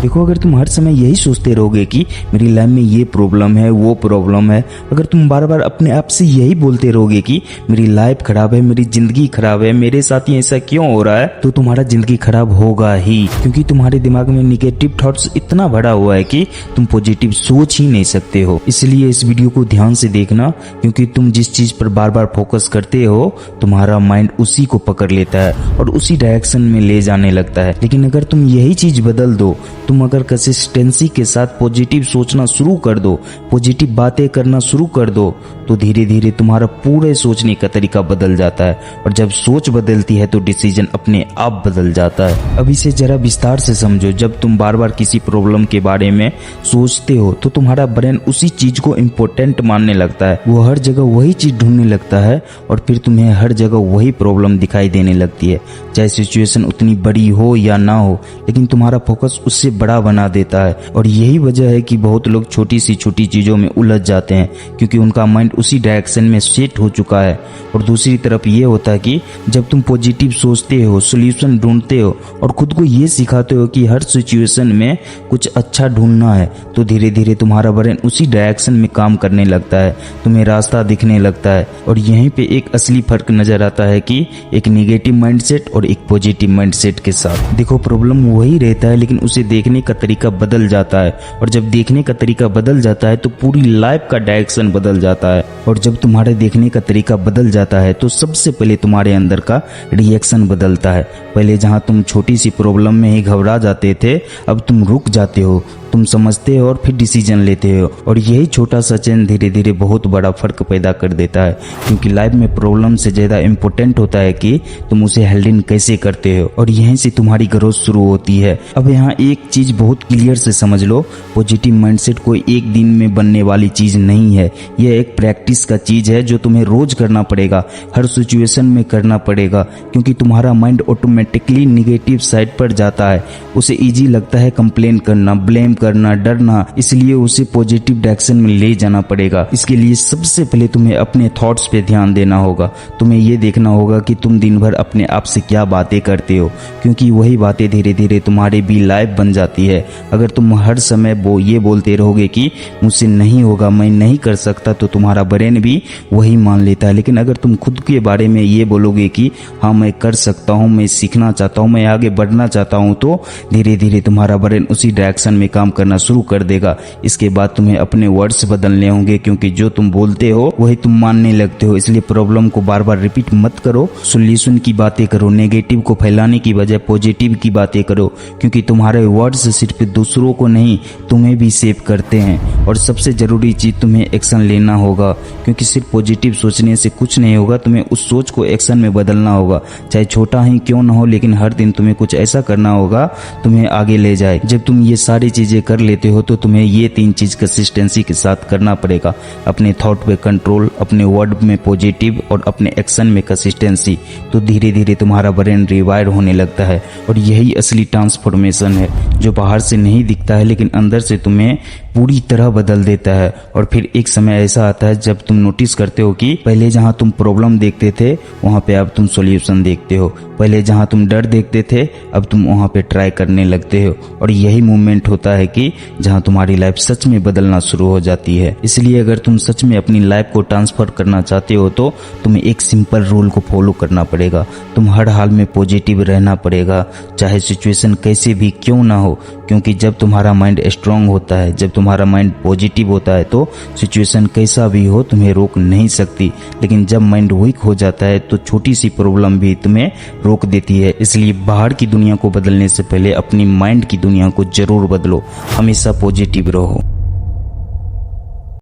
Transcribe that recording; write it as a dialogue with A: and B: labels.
A: देखो, अगर तुम हर समय यही सोचते रहोगे कि मेरी लाइफ में ये प्रॉब्लम है, वो प्रॉब्लम है, अगर तुम बार बार अपने आप से यही बोलते रहोगे कि मेरी लाइफ खराब है, मेरी जिंदगी खराब है, मेरे साथ ही ऐसा क्यों हो रहा है, तो तुम्हारा जिंदगी खराब होगा ही। क्योंकि तुम्हारे दिमाग में निगेटिव थॉट्स इतना भरा हुआ है कि तुम पॉजिटिव सोच ही नहीं सकते हो। इसलिए इस वीडियो को ध्यान से देखना, क्योंकि तुम जिस चीज पर बार बार फोकस करते हो तुम्हारा माइंड उसी को पकड़ लेता है और उसी डायरेक्शन में ले जाने लगता है। लेकिन अगर तुम यही चीज बदल दो, तुम अगर कंसिस्टेंसी के साथ पॉजिटिव सोचना शुरू कर दो, पॉजिटिव बातें करना शुरू कर दो, तो धीरे धीरे तुम्हारा पूरे सोचने का तरीका बदल जाता है। और जब सोच बदलती है तो डिसीजन अपने आप बदल जाता है। अब इसे जरा विस्तार से समझो। जब तुम बार बार किसी प्रॉब्लम के बारे में सोचते हो तो तुम्हारा ब्रेन उसी चीज को इम्पोर्टेंट मानने लगता है। वो हर जगह वही चीज ढूंढने लगता है और फिर तुम्हें हर जगह वही प्रॉब्लम दिखाई देने लगती है, चाहे सिचुएशन उतनी बड़ी हो या ना हो, लेकिन तुम्हारा फोकस उससे बड़ा बना देता है। और यही वजह है कि बहुत लोग छोटी सी छोटी चीजों में उलझ जाते हैं, क्योंकि उनका माइंड उसी डायरेक्शन में सेट हो चुका है। और दूसरी तरफ ये होता है कि जब तुम पॉजिटिव सोचते हो, सोल्यूशन ढूंढते हो और खुद को ये सिखाते हो कि हर सिचुएशन में कुछ अच्छा ढूंढना है, तो धीरे धीरे तुम्हारा ब्रेन उसी डायरेक्शन में काम करने लगता है, तुम्हें रास्ता दिखने लगता है। और यहीं पे एक असली फर्क नजर आता है कि एक नेगेटिव माइंडसेट और एक पॉजिटिव माइंडसेट के साथ। देखो, प्रॉब्लम वही रहता है, लेकिन उसे देखने का तरीका बदल जाता है। और जब देखने का तरीका बदल जाता है तो पूरी लाइफ का डायरेक्शन बदल जाता है। और जब तुम्हारे देखने का तरीका बदल जाता है तो सबसे पहले तुम्हारे अंदर का रिएक्शन बदलता है। पहले जहां तुम छोटी सी प्रॉब्लम में ही घबरा जाते थे, अब तुम रुक जाते हो, तुम समझते हो और फिर डिसीजन लेते हो। और यही छोटा सा चेंज धीरे धीरे बहुत बड़ा फर्क पैदा कर देता है। क्योंकि लाइफ में प्रॉब्लम से ज्यादा इम्पोर्टेंट होता है कि तुम उसे हैंडल कैसे करते हो, और यहीं से तुम्हारी ग्रोथ शुरू होती है। अब यहाँ एक चीज बहुत क्लियर से समझ लो, पॉजिटिव माइंडसेट कोई एक दिन में बनने वाली चीज नहीं है। यह एक प्रैक्टिस का चीज है जो तुम्हें रोज करना पड़ेगा, हर सिचुएशन में करना पड़ेगा। क्योंकि तुम्हारा माइंड ऑटोमेटिकली निगेटिव साइड पर जाता है, उसे इजी लगता है कंप्लेन करना, ब्लेम करना, डरना, इसलिए उसे पॉजिटिव डायरेक्शन में ले जाना पड़ेगा। इसके लिए सबसे पहले तुम्हें अपने थॉट्स पे ध्यान देना होगा। तुम्हें ये देखना होगा कि तुम दिन भर अपने आप से क्या बातें करते हो, क्योंकि वही बातें धीरे धीरे तुम्हारी भी लाइफ बन जाती है। अगर तुम हर समय ये बोलते रहोगे कि मुझसे नहीं होगा, मैं नहीं कर सकता, तो तुम्हारा ब्रेन भी वही मान लेता है। लेकिन अगर तुम खुद के बारे में ये बोलोगे कि हाँ मैं कर सकता हूँ, मैं सीखना चाहता हूँ, मैं आगे बढ़ना चाहता हूँ, तो धीरे धीरे तुम्हारा ब्रेन उसी डायरेक्शन में काम करना शुरू कर देगा। इसके बाद तुम्हें अपने वर्ड्स बदलने होंगे, क्योंकि जो तुम बोलते हो वही तुम मानने लगते हो। इसलिए प्रॉब्लम को बार बार रिपीट मत करो, सॉल्यूशन की बातें करो, नेगेटिव को फैलाने की बजाय पॉजिटिव की बातें करो। क्योंकि तुम्हारे वर्ड्स सिर्फ दूसरों को नहीं, तुम्हें भी सेव करते हैं। और सबसे जरूरी चीज, तुम्हें एक्शन लेना होगा, क्योंकि सिर्फ पॉजिटिव सोचने से कुछ नहीं होगा। तुम्हें उस सोच को एक्शन में बदलना होगा, चाहे छोटा ही क्यों ना हो, लेकिन हर दिन तुम्हें कुछ ऐसा करना होगा तुम्हें आगे ले जाए। जब तुम ये सारी चीजें कर लेते हो तो तुम्हें ये तीन चीज कंसिस्टेंसी के साथ करना पड़ेगा। अपने थॉट पे कंट्रोल, अपने वर्ड में पॉजिटिव और अपने एक्शन में कंसिस्टेंसी। तो धीरे धीरे तुम्हारा ब्रेन रिवायर होने लगता है। और यही असली ट्रांसफॉर्मेशन है, जो बाहर से नहीं दिखता है लेकिन अंदर से तुम्हें पूरी तरह बदल देता है। और फिर एक समय ऐसा आता है जब तुम नोटिस करते हो कि पहले जहां तुम प्रॉब्लम देखते थे वहां पे अब तुम सॉल्यूशन देखते हो। पहले जहां तुम डर देखते थे अब तुम वहां पे ट्राई करने लगते हो। और यही मूवमेंट होता है कि जहां तुम्हारी लाइफ सच में बदलना शुरू हो जाती है। इसलिए अगर तुम सच में अपनी लाइफ को ट्रांसफर करना चाहते हो तो तुम्हें एक सिंपल रूल को फॉलो करना पड़ेगा। तुम हर हाल में पॉजिटिव रहना पड़ेगा, चाहे सिचुएशन कैसे भी क्यों ना हो। क्योंकि जब तुम्हारा माइंड स्ट्रांग होता है, जब तुम्हारा माइंड पॉजिटिव होता है, तो सिचुएशन कैसा भी हो तुम्हें रोक नहीं सकती। लेकिन जब माइंड वीक हो जाता है तो छोटी सी प्रॉब्लम भी तुम्हें रोक देती है। इसलिए बाहर की दुनिया को बदलने से पहले अपनी माइंड की दुनिया को जरूर बदलो। हमेशा पॉजिटिव रहो।